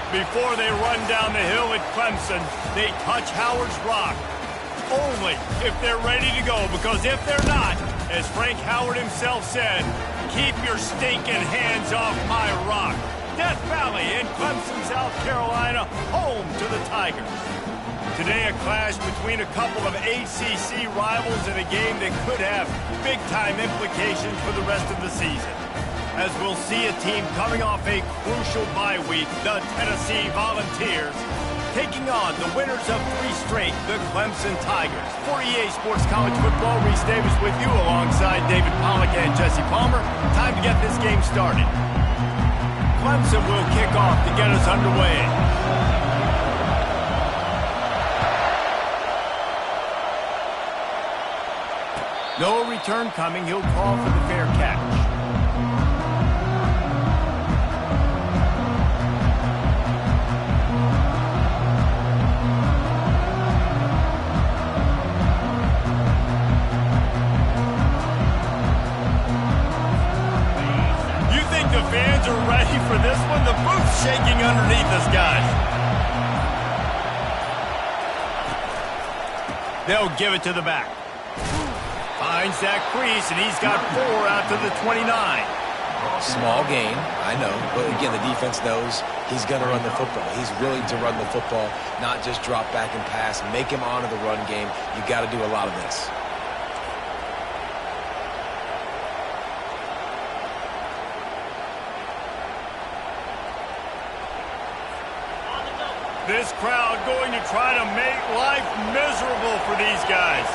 Before they run down the hill at Clemson, they touch Howard's rock. Only if they're ready to go, because if they're not, as Frank Howard himself said, keep your stinking hands off my rock. Death Valley in Clemson, South Carolina, home to the Tigers. Today, a clash between a couple of ACC rivals in a game that could have big-time implications for the rest of the season. As we'll see a team coming off a crucial bye week, the Tennessee Volunteers, taking on the winners of 3 straight, the Clemson Tigers. For EA Sports College Football, Reese Davis with you alongside David Pollack and Jesse Palmer. Time to get this game started. Clemson will kick off to get us underway. No return coming. He'll call for the fair catch. Fans are ready for this one. The booth's shaking underneath us, guys. They'll give it to the back. Finds that crease, and he's got 4 out to the 29. Small gain, I know. But again, the defense knows he's going to run the football. He's willing to run the football, not just drop back and pass. Make him honor the run game. You got to do a lot of this. This crowd going to try to make life miserable for these guys.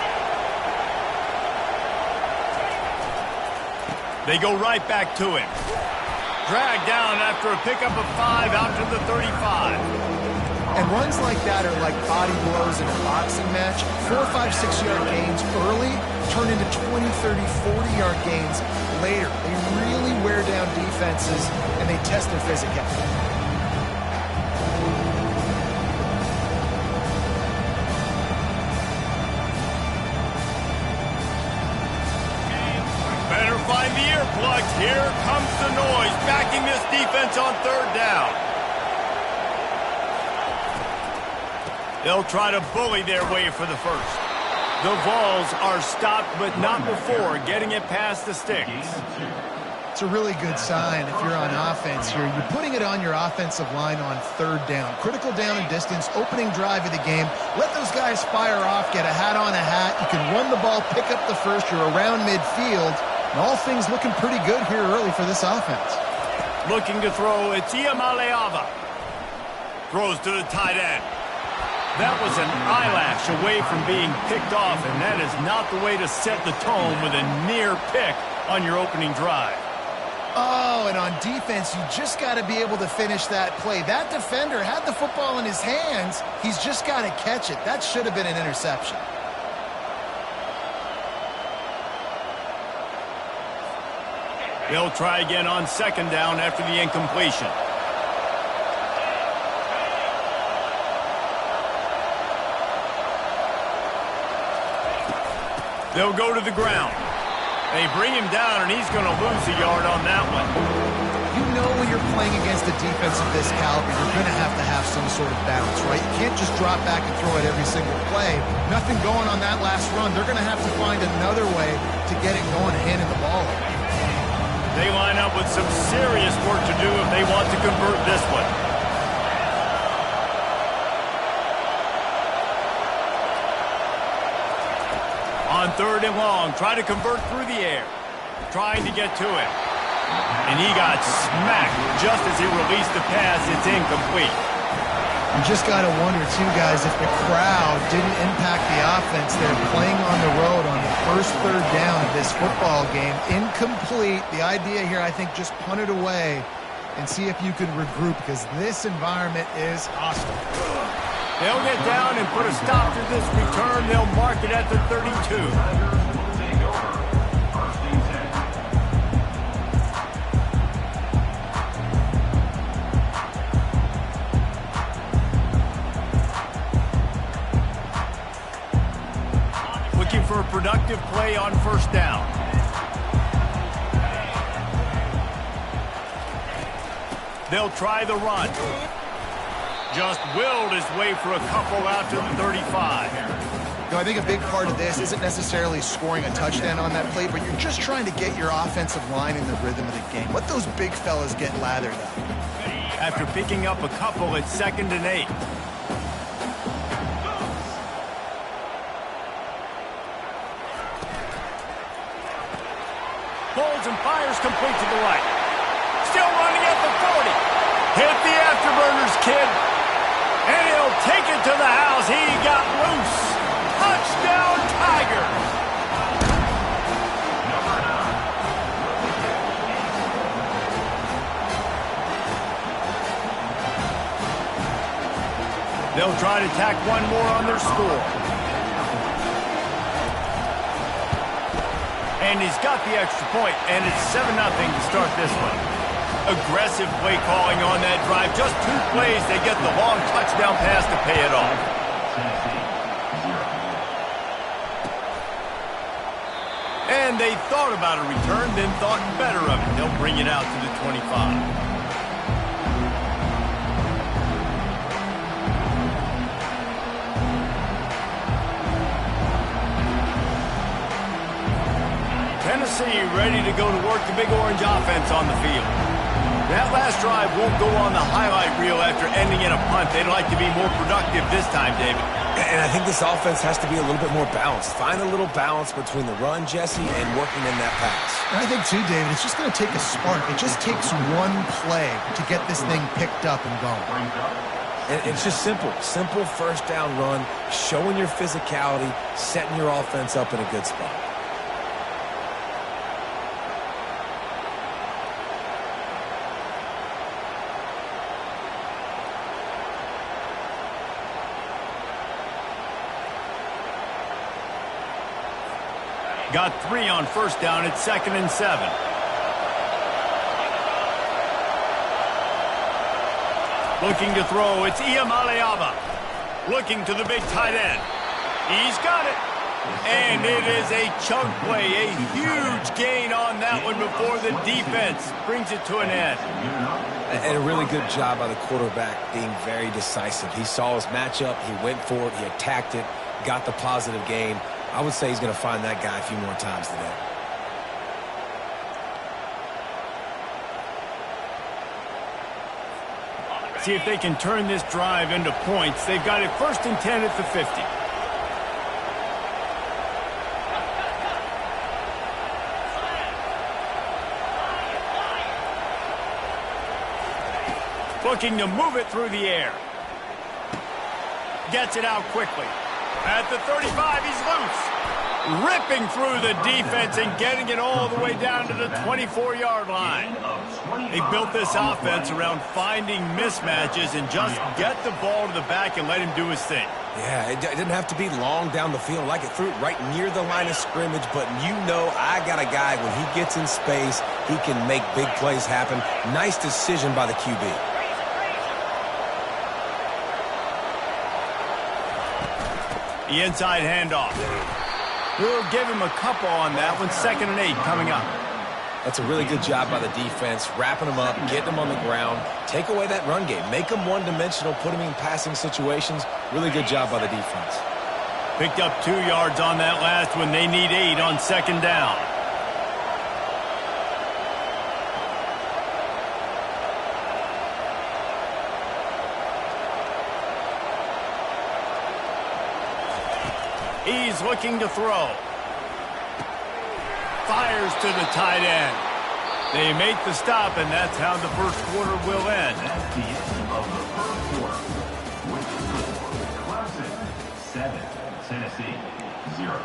They go right back to him. Dragged down after a pickup of 5 out to the 35. And runs like that are like body blows in a boxing match. 4, 5, 6-yard gains early turn into 20, 30, 40-yard gains later. They really wear down defenses, and they test their physicality. Find the earplugs. Here comes the noise, backing this defense on 3rd down. They'll try to bully their way for the first. The Vols are stopped, but not before getting it past the sticks. It's a really good sign if you're on offense here. You're putting it on your offensive line on 3rd down. Critical down and distance, opening drive of the game. Let those guys fire off, get a hat on a hat. You can run the ball, pick up the first. You're around midfield. And all things looking pretty good here early for this offense. Looking to throw, it's Iamaleava. Throws to the tight end. That was an eyelash away from being picked off, and that is not the way to set the tone with a near pick on your opening drive. Oh, and on defense, you just got to be able to finish that play. That defender had the football in his hands. He's just got to catch it. That should have been an interception. They'll try again on 2nd down after the incompletion. They'll go to the ground. They bring him down, and he's going to lose a yard on that one. You know when you're playing against a defense of this caliber, you're going to have some sort of balance, right? You can't just drop back and throw it every single play. Nothing going on that last run. They're going to have to find another way to get it going and handing the ball over. They line up with some serious work to do if they want to convert this one. on 3rd and long. Try to convert through the air. Trying to get to it. And he got smacked just as he released the pass. It's incomplete. You just got to wonder, too, guys, if the crowd didn't impact the offense. They're playing on the road on the first 3rd down of this football game. Incomplete. The idea here, I think, just punt it away and see if you could regroup, because this environment is hostile. They'll get down and put a stop to this return. They'll mark it at the 32. Looking for a productive play on 1st down. They'll try the run. Just willed his way for a couple out to the 35. I think a big part of this isn't necessarily scoring a touchdown on that play, but you're just trying to get your offensive line in the rhythm of the game. Let those big fellas get lathered up. After picking up a couple, it's 2nd and 8. Pulls and fires complete to the right. Still running at the 40. Hit the afterburners, kid. And he'll take it to the house. He got loose. Touchdown, Tigers. They'll try to tack one more on their score. And he's got the extra point, and it's 7-0 to start this one. Aggressive play calling on that drive. Just 2 plays, they get the long touchdown pass to pay it off. And they thought about a return, then thought better of it. They'll bring it out to the 25. Tennessee ready to go to work the Big Orange offense on the field. That last drive won't go on the highlight reel after ending in a punt. They'd like to be more productive this time, David. And I think this offense has to be a little bit more balanced. Find a little balance between the run, Jesse, and working in that pass. And I think, too, David, it's just going to take a spark. It just takes one play to get this thing picked up and going. And it's just simple. Simple 1st down run, showing your physicality, setting your offense up in a good spot. Got 3 on 1st down. It's 2nd and 7. Looking to throw. It's Iamaleava. Looking to the big tight end. He's got it. And it is a chunk play. A huge gain on that one before the defense brings it to an end. And a really good job by the quarterback being very decisive. He saw his matchup. He went for it. He attacked it. Got the positive gain. I would say he's going to find that guy a few more times today. See if they can turn this drive into points. They've got it 1st and 10 at the 50. Looking to move it through the air. Gets it out quickly. At the 35, he's loose. Ripping through the defense and getting it all the way down to the 24-yard line. They built this offense around finding mismatches and just get the ball to the back and let him do his thing. Yeah, it didn't have to be long down the field. Like it threw it right near the line of scrimmage, but you know I got a guy, when he gets in space, he can make big plays happen. Nice decision by the QB. The inside handoff. We'll give him a couple on that one. 2nd and 8 coming up. That's a really good job by the defense, wrapping them up, getting them on the ground. Take away that run game. Make them one-dimensional, put them in passing situations. Really good job by the defense. Picked up 2 yards on that last one. They need 8 on 2nd down. He's looking to throw. fires to the tight end. They make the stop, and that's how the first quarter will end. That's the end of the first quarter. With the score, Clemson 7, Tennessee 0.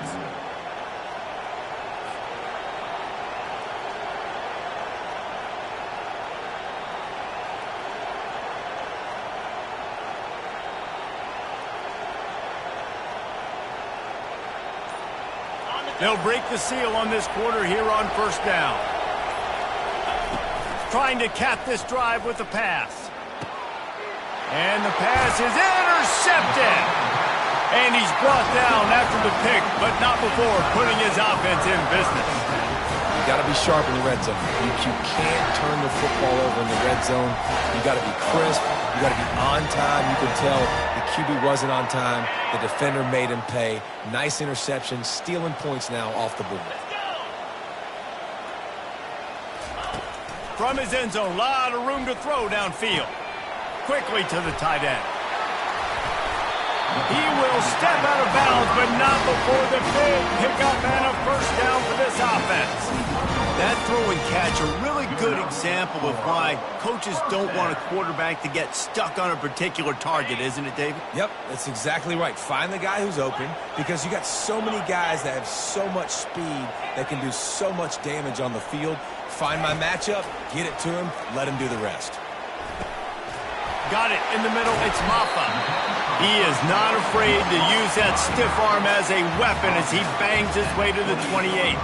They'll break the seal on this quarter here on first down. Trying to cap this drive with a pass. And the pass is intercepted. And he's brought down after the pick, but not before putting his offense in business. You got to be sharp in the red zone. You can't turn the football over in the red zone. You got to be crisp. You got to be on time. You can tell the QB wasn't on time. The defender made him pay. Nice interception, stealing points now off the board. From his end zone, a lot of room to throw downfield. Quickly to the tight end. He will step out of bounds, but not before the big pickup and a first down for this offense. That throw and catch, a really good example of why coaches don't want a quarterback to get stuck on a particular target, isn't it, David? Yep, that's exactly right. Find the guy who's open, because you got so many guys that have so much speed that can do so much damage on the field. Find my matchup, get it to him, let him do the rest. Got it in the middle, it's Maffa. He is not afraid to use that stiff arm as a weapon as he bangs his way to the 28.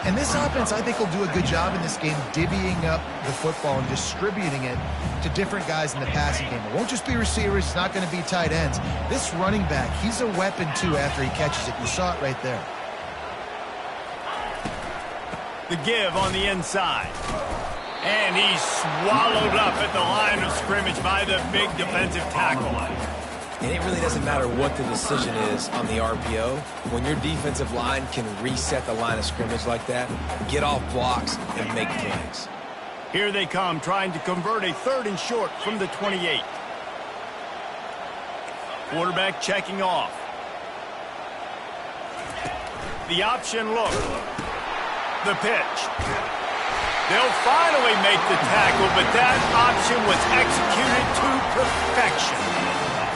And this offense, I think, will do a good job in this game divvying up the football and distributing it to different guys in the passing game. It won't just be receivers. It's not going to be tight ends. This running back, he's a weapon, too, after he catches it. You saw it right there. The give on the inside. And he's swallowed up at the line of scrimmage by the big defensive tackle. And it really doesn't matter what the decision is on the RPO. When your defensive line can reset the line of scrimmage like that, get off blocks and make plays. Here they come, trying to convert a 3rd and short from the 28. Quarterback checking off. The option look. The pitch. They'll finally make the tackle, but that option was executed to perfection.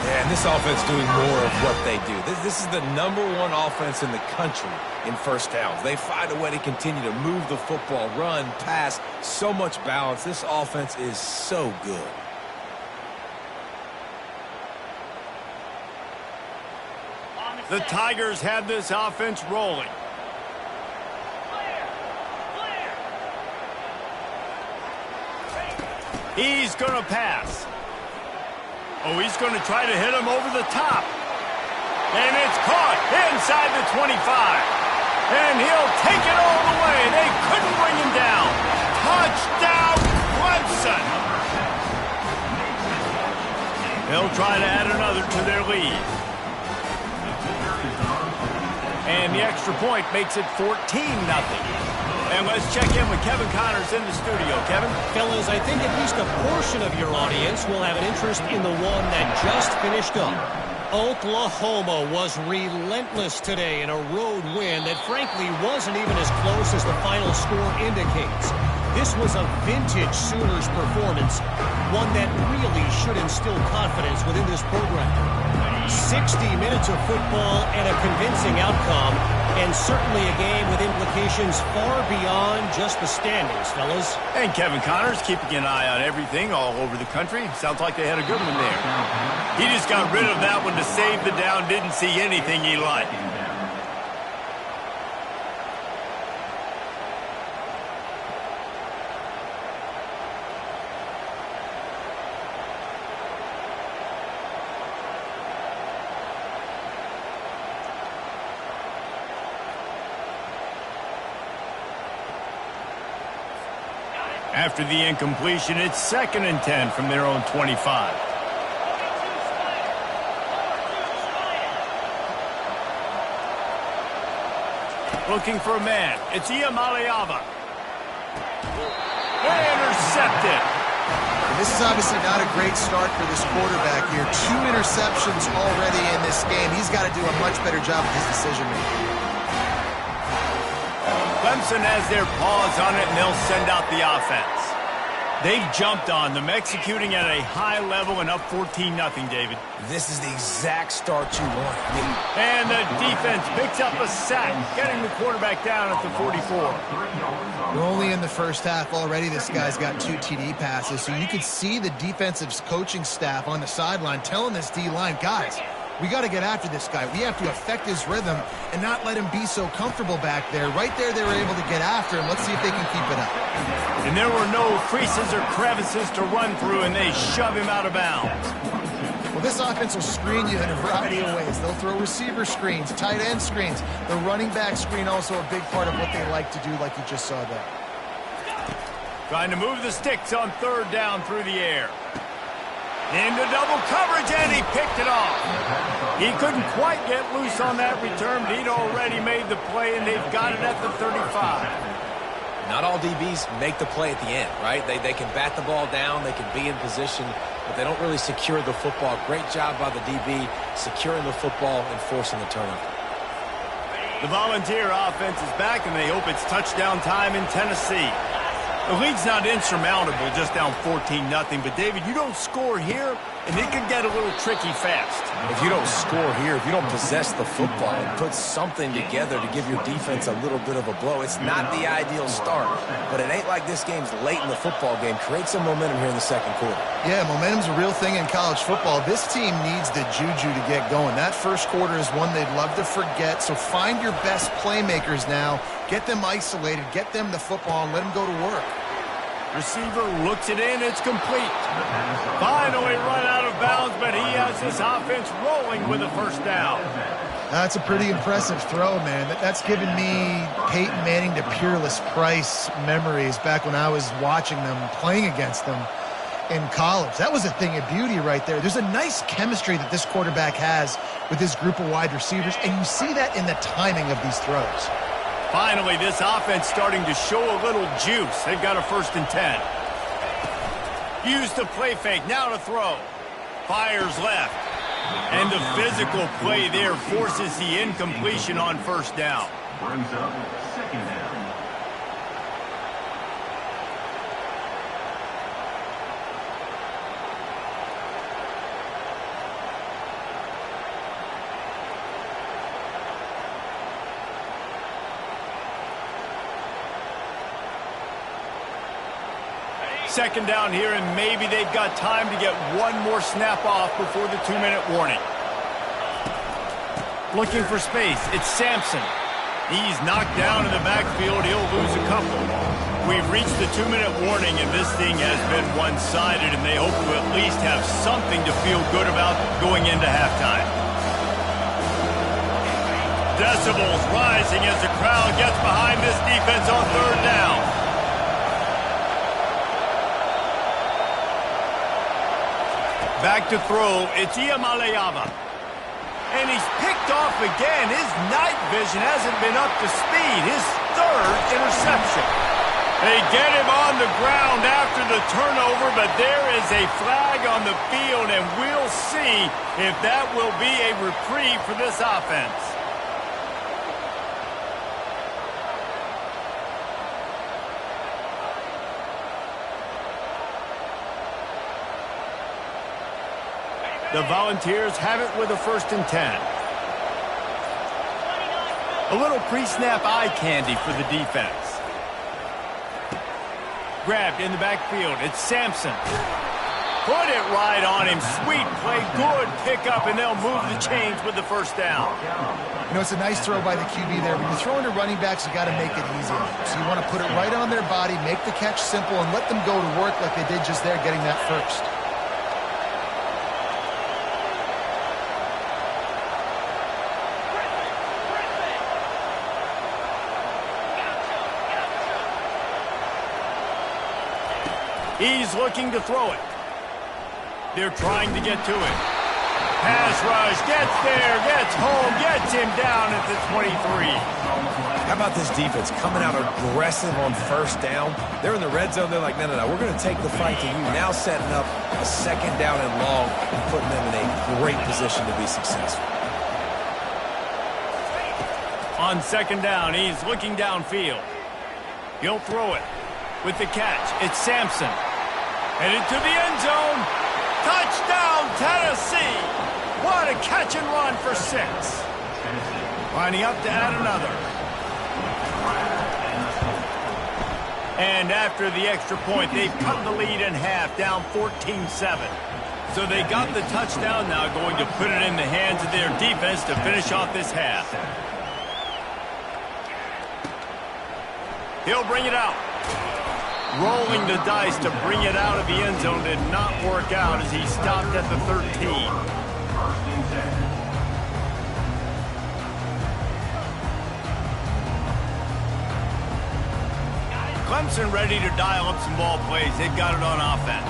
Yeah, and this offense doing more of what they do. This is the #1 offense in the country in first downs. They find a way to continue to move the football, run, pass, so much balance. This offense is so good. The Tigers have this offense rolling. He's going to pass. Oh, he's going to try to hit him over the top. And it's caught inside the 25. And he'll take it all the way. They couldn't bring him down. Touchdown, Clemson. They'll try to add another to their lead. And the extra point makes it 14-0. And let's check in with Kevin Connors in the studio. Kevin? Fellas, I think at least a portion of your audience will have an interest in the one that just finished up. Oklahoma was relentless today in a road win that frankly wasn't even as close as the final score indicates. This was a vintage Sooners performance, one that really should instill confidence within this program. 60 minutes of football and a convincing outcome, and certainly a game with implications far beyond just the standings, fellas. And Kevin Connors keeping an eye on everything all over the country. Sounds like they had a good one there. He just got rid of that one to save the down, didn't see anything he liked. After the incompletion, it's 2nd and 10 from their own 25. Looking for a man. It's Iamaleava. Intercepted. And this is obviously not a great start for this quarterback here. 2 interceptions already in this game. He's got to do a much better job with his decision-making. Clemson has their paws on it, and they'll send out the offense. They've jumped on them, executing at a high level and up 14-0, David. This is the exact start you want. And the defense picks up a sack, getting the quarterback down at the 44. We're only in the first half already. This guy's got 2 TD passes, so you could see the defensive coaching staff on the sideline telling this D-line, guys, we got to get after this guy. We have to affect his rhythm and not let him be so comfortable back there. Right there, they were able to get after him. Let's see if they can keep it up. And there were no creases or crevices to run through, and they shove him out of bounds. Well, this offense will screen you in a variety of ways. They'll throw receiver screens, tight end screens. The running back screen also a big part of what they like to do, like you just saw there. Trying to move the sticks on third down through the air. Into double coverage, and he picked it off. He couldn't quite get loose on that return, but he'd already made the play, and they've got it at the 35. Not all DBs make the play at the end, right? They can bat the ball down, they can be in position, but they don't really secure the football. Great job by the DB securing the football and forcing the turnover. The Volunteer offense is back, and they hope it's touchdown time in Tennessee. The lead's not insurmountable, just down 14-0. But, David, you don't score here, and it can get a little tricky fast. If you don't score here, if you don't possess the football and put something together to give your defense a little bit of a blow, it's not the ideal start. But it ain't like this game's late in the football game. Create some momentum here in the second quarter. Yeah, momentum's a real thing in college football. This team needs the juju to get going. That first quarter is one they'd love to forget. So find your best playmakers now. Get them isolated. Get them the football and let them go to work. Receiver looks it in. It's complete. Finally run out of bounds, but he has his offense rolling with a first down. That's a pretty impressive throw, man. That's given me Peyton Manning to Peerless Price memories back when I was watching them, playing against them in college. That was a thing of beauty right there. There's a nice chemistry that this quarterback has with his group of wide receivers, and you see that in the timing of these throws. Finally, this offense starting to show a little juice. They've got a 1st and 10. Use the play fake. Now to throw. Fires left. And the physical play there forces the incompletion on first down. Brings up 2nd down. Second down here, and maybe they've got time to get one more snap off before the 2-minute warning. Looking for space. It's Sampson. He's knocked down in the backfield. He'll lose a couple. We've reached the 2-minute warning, and this thing has been one-sided, and they hope to at least have something to feel good about going into halftime. Decibels rising as the crowd gets behind this defense on third down. Back to throw, it's Iamaleava. And he's picked off again. His night vision hasn't been up to speed. His 3rd interception. They get him on the ground after the turnover, but there is a flag on the field, and we'll see if that will be a reprieve for this offense. The Volunteers have it with a 1st and 10. A little pre-snap eye candy for the defense. Grabbed in the backfield. It's Sampson. Put it right on him. Sweet play. Good pickup, and they'll move the chains with the 1st down. You know, it's a nice throw by the QB there. When you're throwing to running backs, you got to make it easy on them. So you want to put it right on their body, make the catch simple, and let them go to work like they did just there, getting that first. He's looking to throw it. They're trying to get to it. Pass rush, gets there, gets home, gets him down at the 23. How about this defense coming out aggressive on first down? They're in the red zone. They're like, no, we're going to take the fight to you. Now setting up a 2nd down and long and putting them in a great position to be successful. On 2nd down, he's looking downfield. He'll throw it. With the catch, it's Sampson. Headed to the end zone. Touchdown, Tennessee! What a catch and run for 6. Lining up to add another. And after the extra point, they've cut the lead in half, down 14-7. So they got the touchdown, now going to put it in the hands of their defense to finish off this half. He'll bring it out. Rolling the dice to bring it out of the end zone did not work out as he stopped at the 13. Clemson ready to dial up some ball plays. They've got it on offense.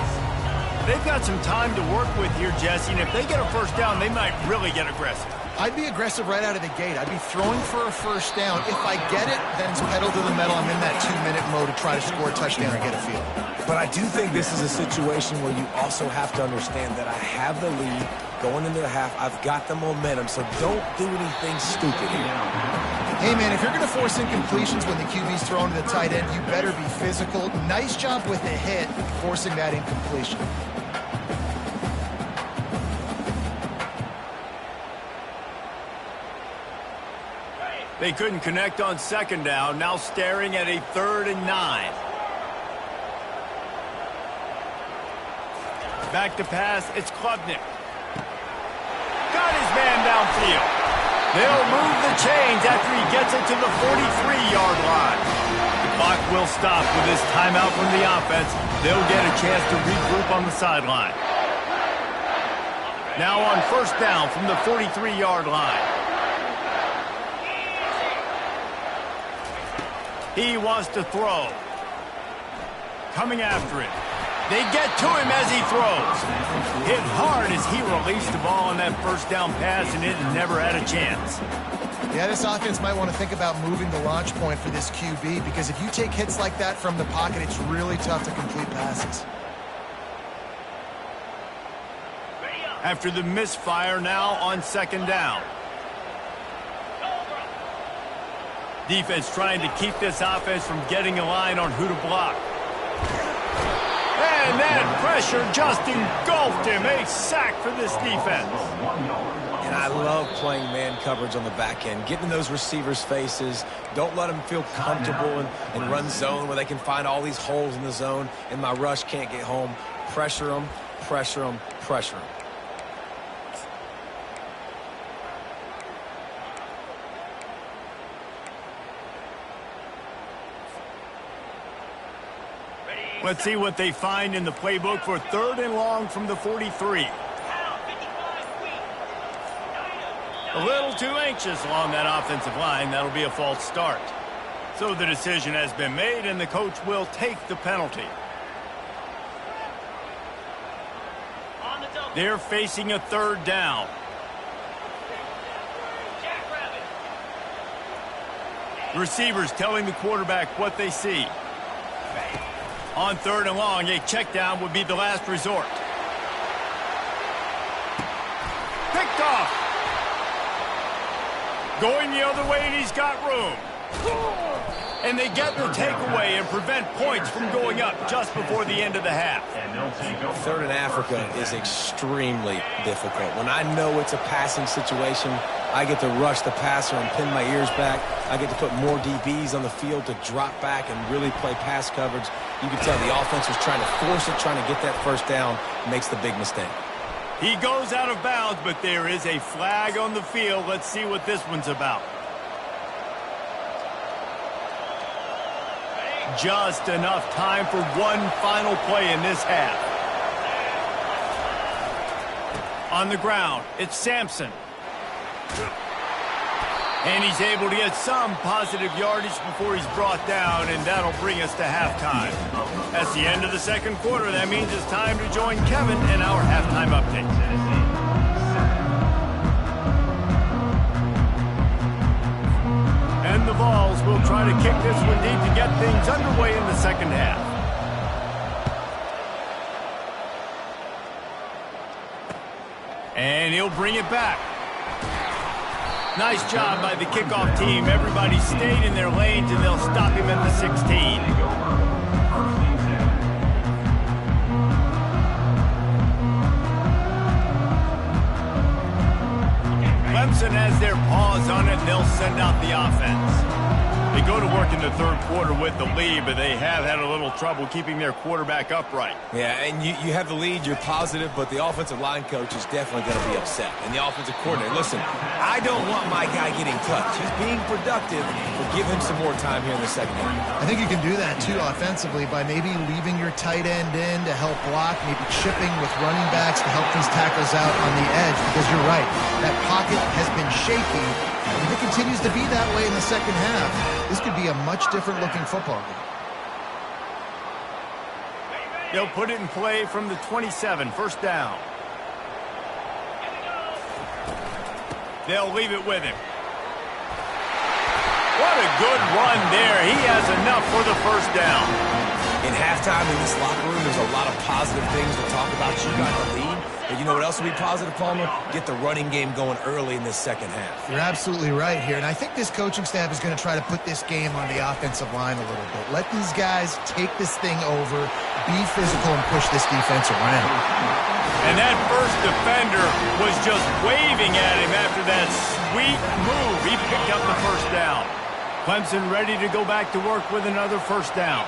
They've got some time to work with here, Jesse, and if they get a first down, they might really get aggressive. I'd be aggressive right out of the gate. I'd be throwing for a first down. If I get it, then it's pedal to the metal. I'm in that 2-minute mode to try to score a touchdown or get a field. But I do think this is a situation where you also have to understand that I have the lead going into the half. I've got the momentum, so don't do anything stupid here. Hey, man, if you're going to force incompletions when the QB's thrown to the tight end, you better be physical. Nice job with the hit, forcing that incompletion. They couldn't connect on second down, now staring at a 3rd and 9. Back to pass, it's Klubnik. Got his man downfield. They'll move the chains after he gets it to the 43-yard line. The clock will stop with this timeout from the offense. They'll get a chance to regroup on the sideline. Now on first down from the 43-yard line. He wants to throw. Coming after it. They get to him as he throws. Hit hard as he released the ball on that first down pass, and it never had a chance. Yeah, this offense might want to think about moving the launch point for this QB, because if you take hits like that from the pocket, it's really tough to complete passes. After the misfire, now on second down. Defense trying to keep this offense from getting a line on who to block. And that pressure just engulfed him. A sack for this defense. And I love playing man coverage on the back end. Get in those receivers' faces. Don't let them feel comfortable and run zone where they can find all these holes in the zone and my rush can't get home. Pressure them, pressure them, pressure them. Let's see what they find in the playbook for 3rd and long from the 43. A little too anxious along that offensive line. That'll be a false start. So the decision has been made, and the coach will take the penalty. They're facing a 3rd down. The receivers telling the quarterback what they see. On 3rd and long, a check down would be the last resort. Picked off. Going the other way, and he's got room. And they get the takeaway and prevent points from going up just before the end of the half. 3rd in Africa is extremely difficult. When I know it's a passing situation, I get to rush the passer and pin my ears back. I get to put more DBs on the field to drop back and really play pass coverage. You can tell the offense was trying to force it, trying to get that first down, makes the big mistake. He goes out of bounds, but there is a flag on the field. Let's see what this one's about. Just enough time for one final play in this half. On the ground, it's Sampson. And he's able to get some positive yardage before he's brought down, and that'll bring us to halftime. That's the end of the second quarter. That means it's time to join Kevin in our halftime update. And the Vols will try to kick this one deep to get things underway in the second half. And he'll bring it back. Nice job by the kickoff team. Everybody stayed in their lanes, and they'll stop him at the 16. Clemson has their paws on it, and they'll send out the offense. They go to work in the third quarter with the lead, but they have had a little trouble keeping their quarterback upright. Yeah, and you have the lead, you're positive, but the offensive line coach is definitely going to be upset. And the offensive coordinator, listen, I don't want my guy getting touched. He's being productive, but give him some more time here in the second half. I think you can do that, too, offensively, by maybe leaving your tight end in to help block, maybe chipping with running backs to help these tackles out on the edge, because you're right, that pocket has been shaky. And if it continues to be that way in the second half, this could be a much different looking football game. They'll put it in play from the 27, first down. They'll leave it with him. What a good run there. He has enough for the first down. In halftime in this locker room, there's a lot of positive things to talk about. You got the lead. But you know what else will be positive, Palmer? Get the running game going early in this second half. You're absolutely right here. And I think this coaching staff is going to try to put this game on the offensive line a little bit. Let these guys take this thing over, be physical, and push this defense around. And that first defender was just waving at him after that sweet move. He picked up the first down. Clemson ready to go back to work with another first down.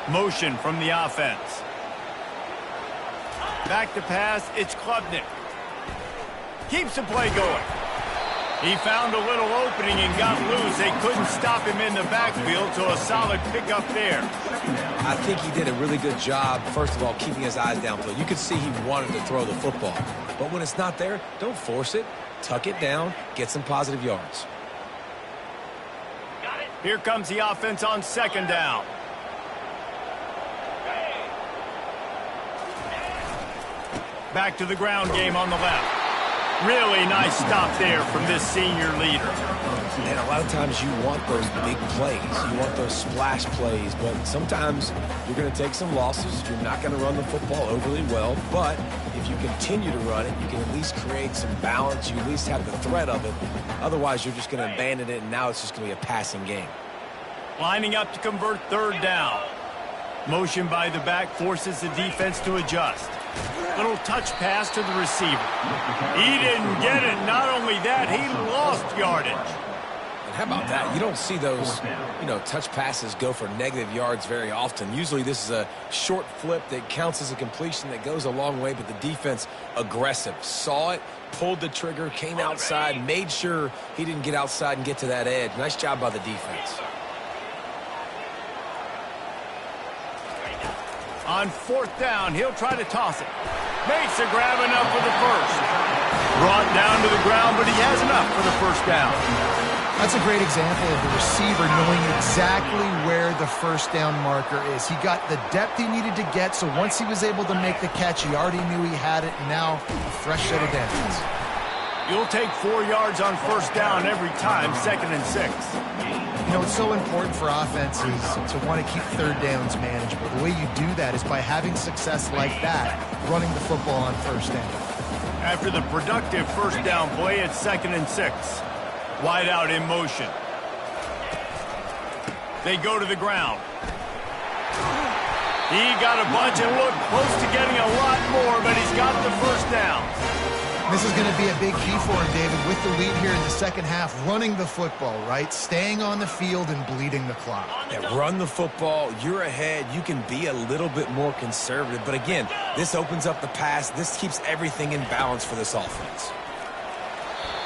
Motion from the offense. Back to pass, it's Klubnik. Keeps the play going. He found a little opening and got loose. They couldn't stop him in the backfield, so a solid pickup there. I think he did a really good job, first of all, keeping his eyes downfield. You could see he wanted to throw the football. But when it's not there, don't force it. Tuck it down, get some positive yards. Here comes the offense on second down. Back to the ground game on the left. Really nice stop there from this senior leader. And a lot of times you want those big plays. You want those splash plays. But sometimes you're going to take some losses. You're not going to run the football overly well. But if you continue to run it, you can at least create some balance. You at least have the threat of it. Otherwise, you're just going to abandon it, and now it's just going to be a passing game. Lining up to convert third down. Motion by the back forces the defense to adjust. Little touch pass to the receiver. He didn't get it. Not only that, he lost yardage. And how about that? You don't see those, touch passes go for negative yards very often. Usually this is a short flip that counts as a completion that goes a long way, but the defense aggressive. Saw it, pulled the trigger, came outside, made sure he didn't get outside and get to that edge. Nice job by the defense. On fourth down, he'll try to toss it. Makes a grab enough for the first. Brought down to the ground, but he has enough for the first down. That's a great example of the receiver knowing exactly where the first down marker is. He got the depth he needed to get, so once he was able to make the catch, he already knew he had it, and now a fresh set of downs. You'll take 4 yards on first down every time, 2nd and 6. It's so important for offenses to want to keep third downs manageable. The way you do that is by having success like that, running the football on first down. After the productive first down play, it's 2nd and 6. Wide out in motion. They go to the ground. He got a bunch and looked close to getting a lot more, but he's got the first down. This is going to be a big key for him, David, with the lead here in the second half, running the football, right? Staying on the field and bleeding the clock. Yeah, run the football. You're ahead. You can be a little bit more conservative. But again, this opens up the pass. This keeps everything in balance for this offense.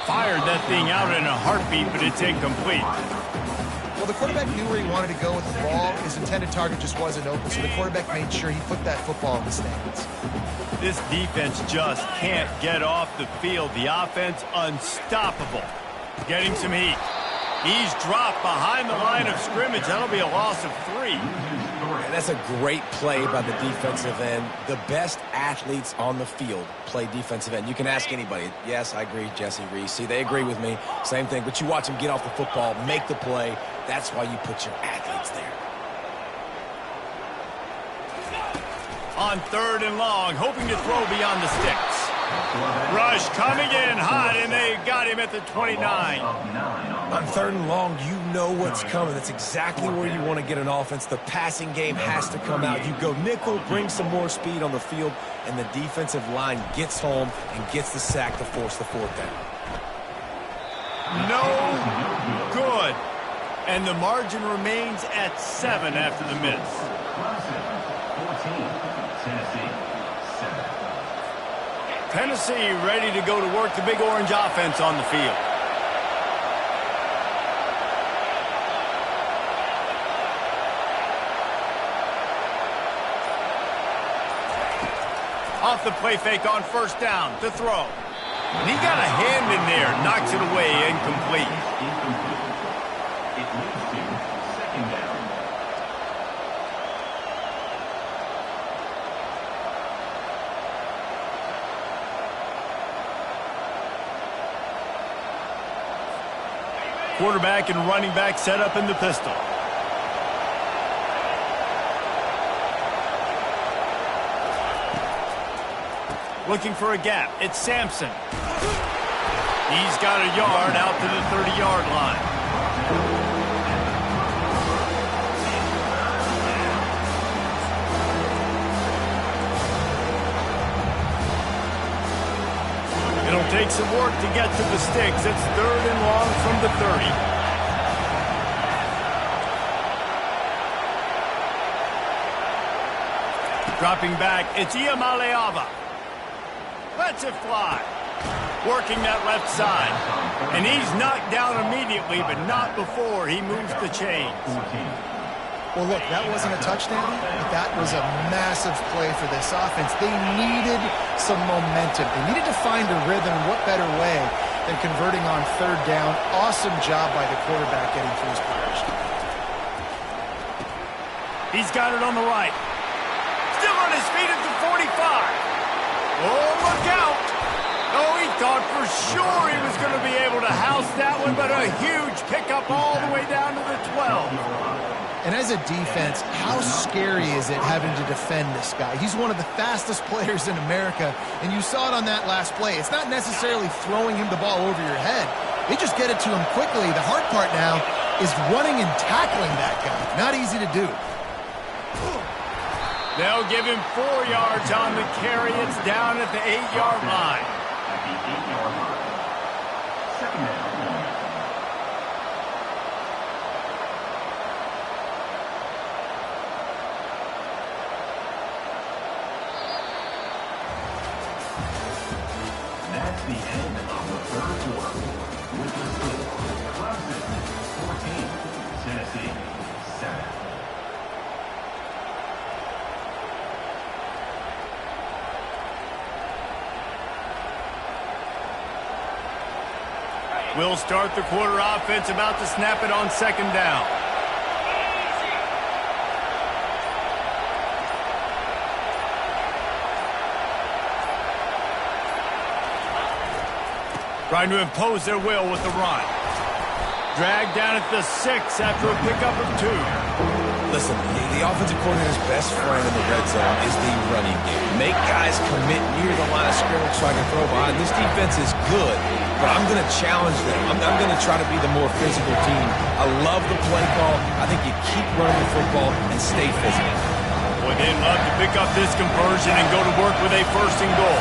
Fired that thing out in a heartbeat, but it's incomplete. Well, the quarterback knew where he wanted to go with the ball. His intended target just wasn't open, so the quarterback made sure he put that football in the stands. This defense just can't get off the field. The offense unstoppable. Getting some heat. He's dropped behind the line of scrimmage. That'll be a loss of 3. And that's a great play by the defensive end. The best athletes on the field play defensive end. You can ask anybody. Yes, I agree, Jesse Reese. See, they agree with me. Same thing. But you watch them get off the football, make the play. That's why you put your athletes there. On 3rd and long, hoping to throw beyond the sticks. Rush coming in hot, and they got him at the 29. On 3rd and long, you know what's coming. That's exactly where you want to get an offense. The passing game has to come out. You go nickel, bring some more speed on the field, and the defensive line gets home and gets the sack to force the 4th down. No good. And the margin remains at 7 after the miss. 14, Tennessee, 7. Tennessee ready to go to work the Big Orange offense on the field. Off the play fake on 1st down to throw. And he got a hand in there, knocks it away, incomplete. It leads to 2nd down. Quarterback and running back set up in the pistol. Looking for a gap. It's Sampson. He's got a yard out to the 30-yard line. It'll take some work to get to the sticks. It's 3rd and long from the 30. Dropping back, it's Iamaleava. Lets it fly. Working that left side. And he's knocked down immediately, but not before he moves the chains. Well, look, that wasn't a touchdown, but that was a massive play for this offense. They needed some momentum. They needed to find a rhythm. What better way than converting on 3rd down? Awesome job by the quarterback getting through his progression. He's got it on the right. Still on his feet at the 45. Oh, look out! Oh, he thought for sure he was going to be able to house that one, but a huge pickup all the way down to the 12. And as a defense, how scary is it having to defend this guy? He's one of the fastest players in America, and you saw it on that last play. It's not necessarily throwing him the ball over your head. They just get it to him quickly. The hard part now is running and tackling that guy. Not easy to do. They'll give him 4 yards on the carry. It's down at the 8-yard line. At the 8-yard line. 2nd down. That's the end of the 3rd quarter. With the score, Clemson 14, Tennessee 7. We'll start the quarter offense, about to snap it on 2nd down. Trying to impose their will with the run. Dragged down at the 6 after a pickup of 2. Listen, the offensive coordinator's best friend in the red zone is the running game. Make guys commit near the line of scrimmage so I can throw behind. This defense is good, but I'm going to challenge them. I'm going to try to be the more physical team. I love the play call. I think you keep running the football and stay physical. Boy, they'd love to pick up this conversion and go to work with a 1st and goal.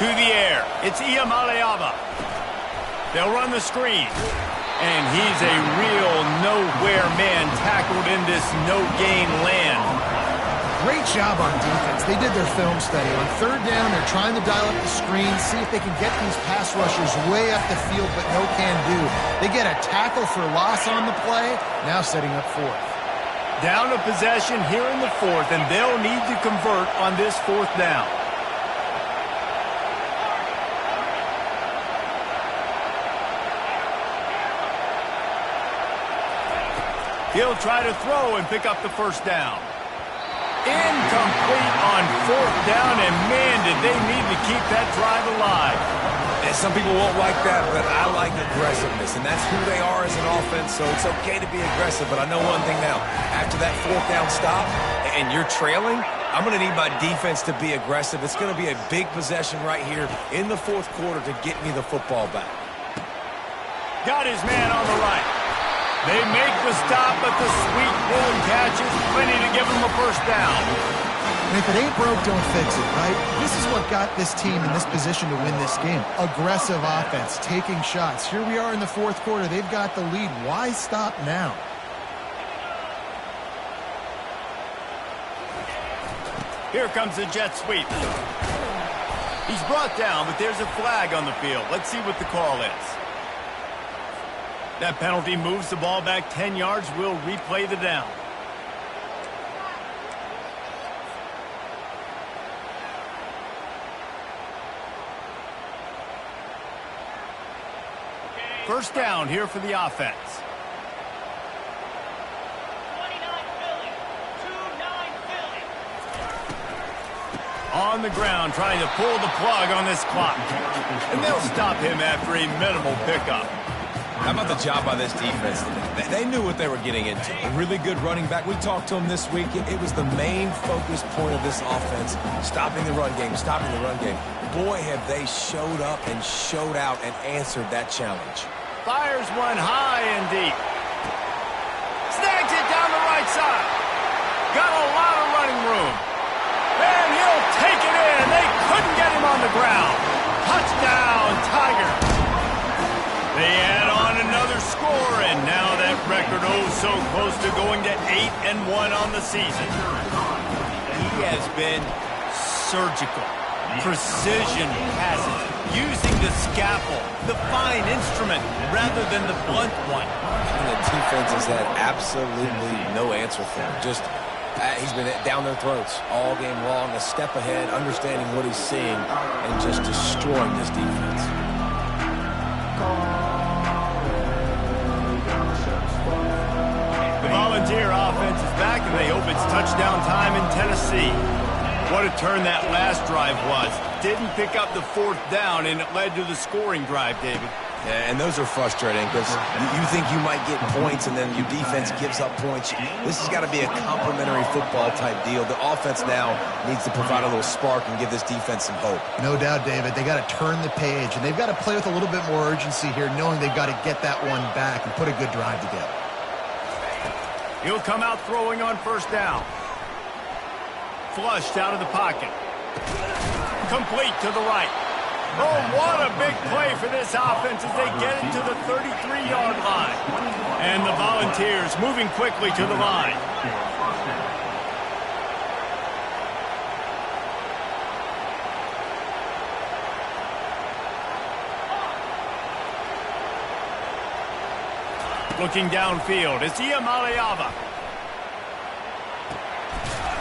To the air. It's Iamaleava. They'll run the screen. And he's a real nowhere man tackled in this no-gain land. Great job on defense. They did their film study. On 3rd down, they're trying to dial up the screen, see if they can get these pass rushers way up the field, but no can do. They get a tackle for loss on the play, now setting up 4th. Down a possession here in the 4th, and they'll need to convert on this 4th down. He'll try to throw and pick up the 1st down. Incomplete on 4th down, and man, did they need to keep that drive alive. And some people won't like that, but I like aggressiveness, and that's who they are as an offense, so it's okay to be aggressive. But I know one thing now. After that fourth down stop and you're trailing, I'm going to need my defense to be aggressive. It's going to be a big possession right here in the fourth quarter to get me the football back. Got his man on the right. They make the stop, but the sweet pulling catch is plenty to give him a first down. And if it ain't broke, don't fix it, right? This is what got this team in this position to win this game. Aggressive offense, taking shots. Here we are in the fourth quarter. They've got the lead. Why stop now? Here comes the jet sweep. He's brought down, but there's a flag on the field. Let's see what the call is. That penalty moves the ball back 10 yards. We'll replay the down. First down here for the offense. 29 Philly. 2-9 Philly. On the ground, trying to pull the plug on this clock. And they'll stop him after a minimal pickup. How about the job by this defense today? They knew what they were getting into. A really good running back. We talked to him this week. It was the main focus point of this offense, stopping the run game, stopping the run game. Boy, have they showed up and showed out and answered that challenge. Fires one high and deep. Snags it down the right side. Got a lot of running room. And he'll take it in. They couldn't get him on the ground. Touchdown, Tigers. They add on another score, and now that record so close to going to 8-1 on the season. He has been surgical. Precision passes, using the scalpel, the fine instrument, rather than the blunt one. And the defense has had absolutely no answer for him. Just, he's been down their throats all game long, a step ahead, understanding what he's seeing, and just destroying this defense. The Volunteer offense is back, and they hope it's touchdown time in Tennessee. What a turn that last drive was. Didn't pick up the fourth down, and it led to the scoring drive, David. Yeah, and those are frustrating because you think you might get points, and then your defense gives up points. This has got to be a complementary football type deal. The offense now needs to provide a little spark and give this defense some hope. No doubt, David. They got to turn the page, and they've got to play with a little bit more urgency here, knowing they've got to get that one back and put a good drive together. He'll come out throwing on first down. Flushed out of the pocket. Complete to the right. Oh, what a big play for this offense as they get it to the 33-yard line. And the Volunteers moving quickly to the line. Looking downfield, it's Iamaleava.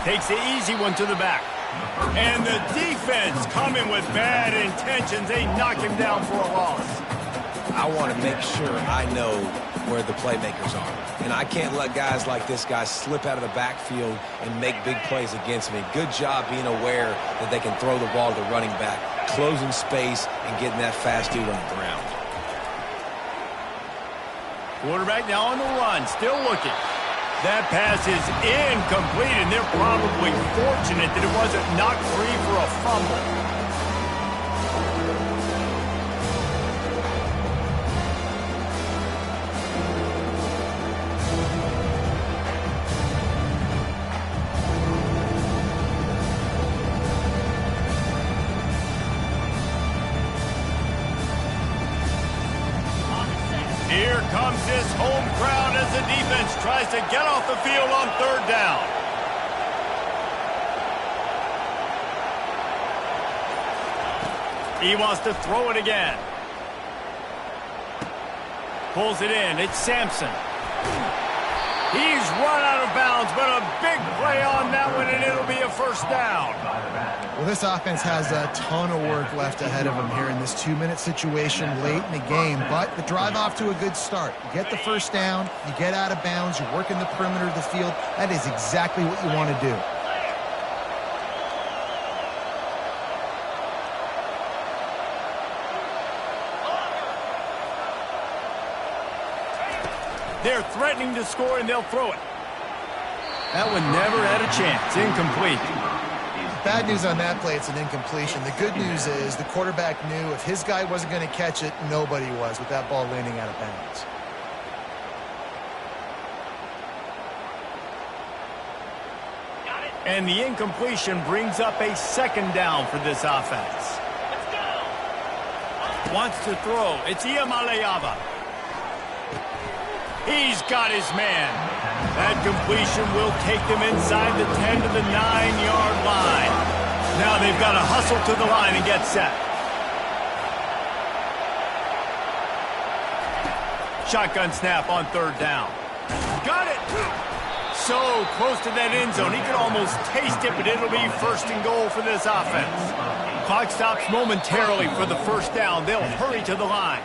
Takes the easy one to the back. And the defense coming with bad intentions. They knock him down for a loss. I want to make sure I know where the playmakers are. And I can't let guys like this guy slip out of the backfield and make big plays against me. Good job being aware that they can throw the ball to the running back, closing space, and getting that fast dude on the ground. Quarterback now on the run, still looking. That pass is incomplete, and they're probably fortunate that it wasn't knocked free for a fumble. Here comes this home crowd as the defense tries to get off the field on third down. He wants to throw it again. Pulls it in. It's Sampson. He's run out of bounds, but a big play on that one, and it'll be a first down. Well, this offense has a ton of work left ahead of them here in this 2-minute situation late in the game, but the drive off to a good start. You get the first down, you get out of bounds, you work in the perimeter of the field. That is exactly what you want to do. They're threatening to score, and they'll throw it. That one never had a chance. Incomplete. Bad news on that play, it's an incompletion. The good news is the quarterback knew if his guy wasn't going to catch it, nobody was with that ball landing out of bounds. And the incompletion brings up a second down for this offense. Let's go. Wants to throw. It's Iamaleava. He's got his man. That completion will take them inside the 10 to the 9-yard line. Now they've got to hustle to the line and get set. Shotgun snap on third down. Got it. So close to that end zone. He could almost taste it, but it'll be first and goal for this offense. Clock stops momentarily for the first down. They'll hurry to the line.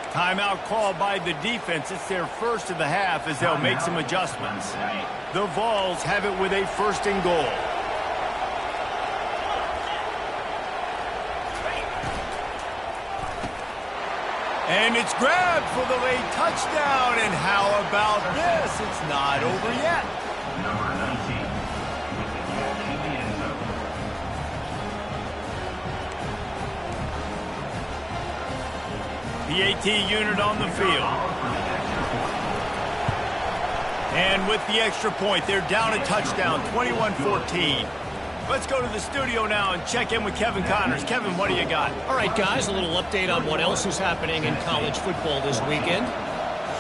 Timeout called by the defense. It's their first of the half as they'll make some adjustments. The Vols have it with a first and goal. And it's grabbed for the late touchdown. And how about this? It's not over yet. Number 19 with the catch in the end zone. PAT unit on the field. And with the extra point, they're down a touchdown, 21-14. Let's go to the studio now and check in with Kevin Connors. Kevin, what do you got? All right, guys, a little update on what else is happening in college football this weekend.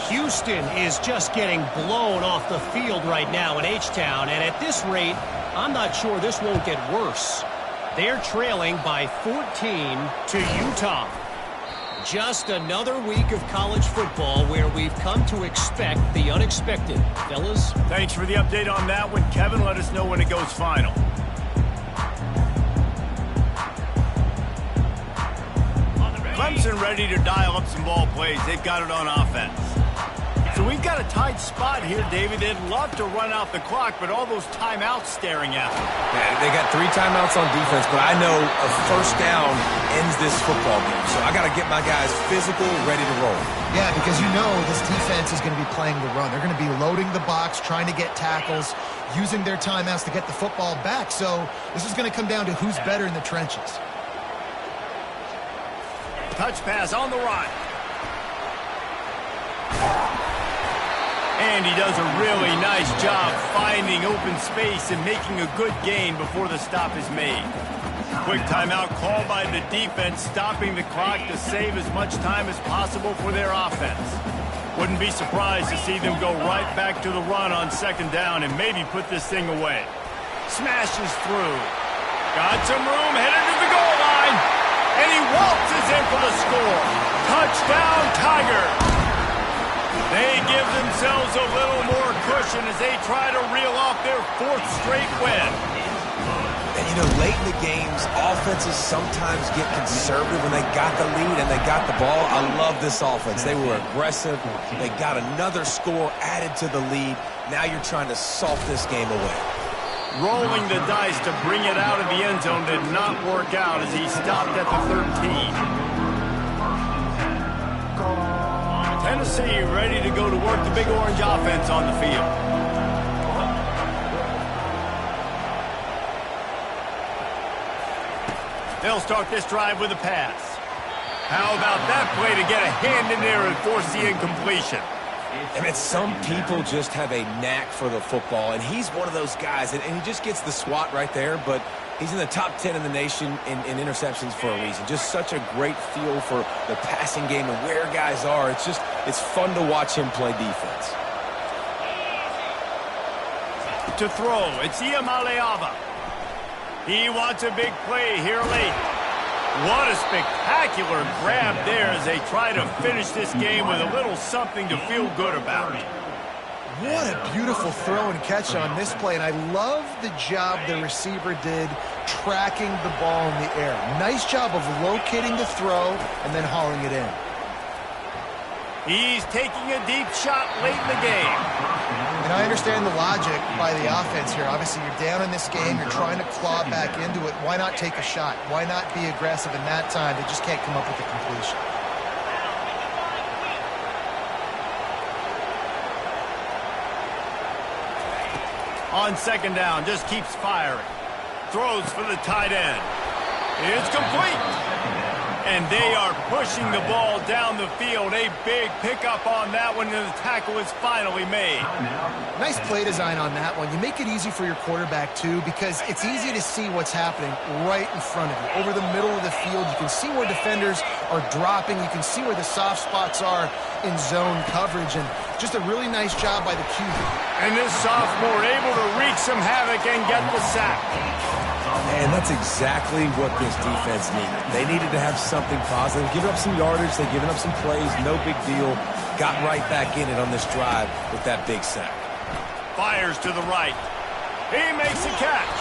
Houston is just getting blown off the field right now in H-Town, and at this rate, I'm not sure this won't get worse. They're trailing by 14 to Utah. Just another week of college football where we've come to expect the unexpected. Fellas? Thanks for the update on that one, Kevin. Let us know when it goes final. Clemson ready to dial up some ball plays. They've got it on offense. So we've got a tight spot here, David. They'd love to run out the clock, but all those timeouts staring at them. Yeah, they got 3 timeouts on defense, but I know a first down ends this football game. So I got to get my guys physical, ready to roll. Yeah, because you know this defense is going to be playing the run. They're going to be loading the box, trying to get tackles, using their timeouts to get the football back. So this is going to come down to who's better in the trenches. Touch pass on the run. And he does a really nice job finding open space and making a good gain before the stop is made. Quick timeout called by the defense, stopping the clock to save as much time as possible for their offense. Wouldn't be surprised to see them go right back to the run on second down and maybe put this thing away. Smashes through. Got some room, headed to the goal line. And he waltzes in for the score. Touchdown, Tigers. They give themselves a little more cushion as they try to reel off their 4th straight win. And, you know, late in the games, offenses sometimes get conservative when they got the lead and they got the ball. I love this offense. They were aggressive. They got another score added to the lead. Now you're trying to salt this game away. Rolling the dice to bring it out of the end zone did not work out as he stopped at the 13. Tennessee ready to go to work the Big Orange offense on the field. They'll start this drive with a pass. How about that play to get a hand in there and force the incompletion? I mean, some people just have a knack for the football, and he's one of those guys, and he just gets the swat right there, but he's in the top 10 in the nation in interceptions for a reason. Just such a great feel for the passing game and where guys are. It's fun to watch him play defense. To throw, it's Iamaleava. He wants a big play here late. What a spectacular grab there as they try to finish this game with a little something to feel good about. What a beautiful throw and catch on this play, and I love the job the receiver did tracking the ball in the air. Nice job of locating the throw and then hauling it in. He's taking a deep shot late in the game. And I understand the logic by the offense here. Obviously, you're down in this game. You're trying to claw back into it. Why not take a shot? Why not be aggressive in that time? They just can't come up with a completion. On second down, just keeps firing. Throws for the tight end. It's complete. And they are pushing the ball down the field. A big pickup on that one, and the tackle is finally made. Nice play design on that one. You make it easy for your quarterback, too, because it's easy to see what's happening right in front of you. Over the middle of the field, you can see where defenders are dropping. You can see where the soft spots are in zone coverage. And just a really nice job by the QB. And this sophomore able to wreak some havoc and get the sack. And that's exactly what this defense needed. They needed to have something positive. Giving up some yardage, they've given up some plays, no big deal. Got right back in it on this drive with that big sack. Fires to the right. He makes a catch.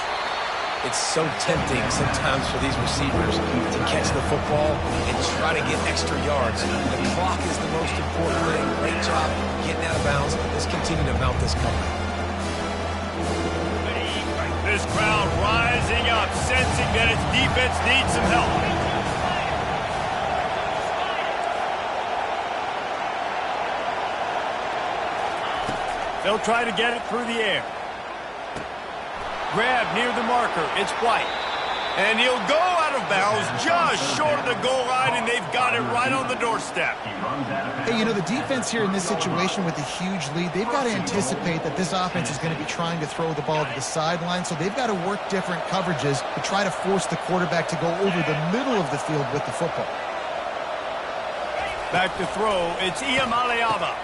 It's so tempting sometimes for these receivers to catch the football and try to get extra yards. The clock is the most important thing. Great job getting out of bounds. Let's continue to mount this comeback. This crowd rising up, sensing that its defense needs some help. They'll try to get it through the air. Grab near the marker. It's White. And he'll go out of bounds just short of the goal line, and they've got it right on the doorstep. Hey, you know, the defense here in this situation with a huge lead, they've got to anticipate that this offense is going to be trying to throw the ball to the sideline, so they've got to work different coverages to try to force the quarterback to go over the middle of the field with the football. Back to throw. It's Iamaleava.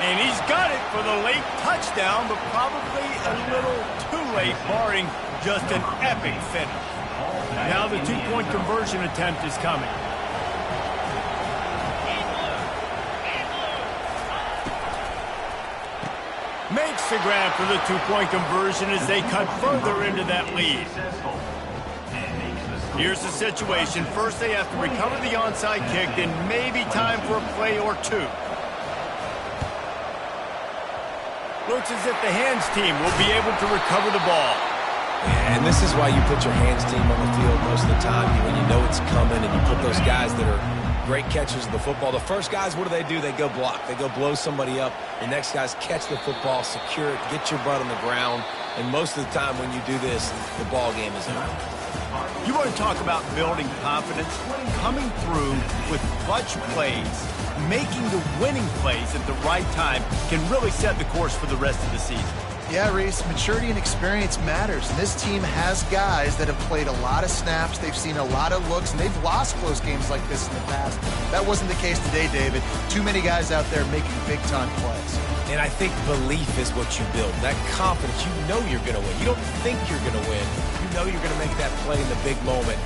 And he's got it for the late touchdown, but probably a little too late, barring just an epic finish. Now the two-point conversion attempt is coming. Makes the grab for the two-point conversion as they cut further into that lead. Here's the situation. First, they have to recover the onside kick, then maybe time for a play or two. Looks as if the hands team will be able to recover the ball. And this is why you put your hands team on the field most of the time. When you know it's coming and you put those guys that are great catchers of the football. The first guys, what do? They go block. They go blow somebody up. The next guys catch the football, secure it, get your butt on the ground. And most of the time when you do this, the ball game is over. You want to talk about building confidence? Coming through with clutch plays, making the winning plays at the right time can really set the course for the rest of the season. Yeah, Reese, maturity and experience matters. And this team has guys that have played a lot of snaps. They've seen a lot of looks, and they've lost close games like this in the past. That wasn't the case today, David. Too many guys out there making big-time plays. And I think belief is what you build. That confidence, you know you're going to win. You don't think you're going to win. You know you're going to make that play in the big moment.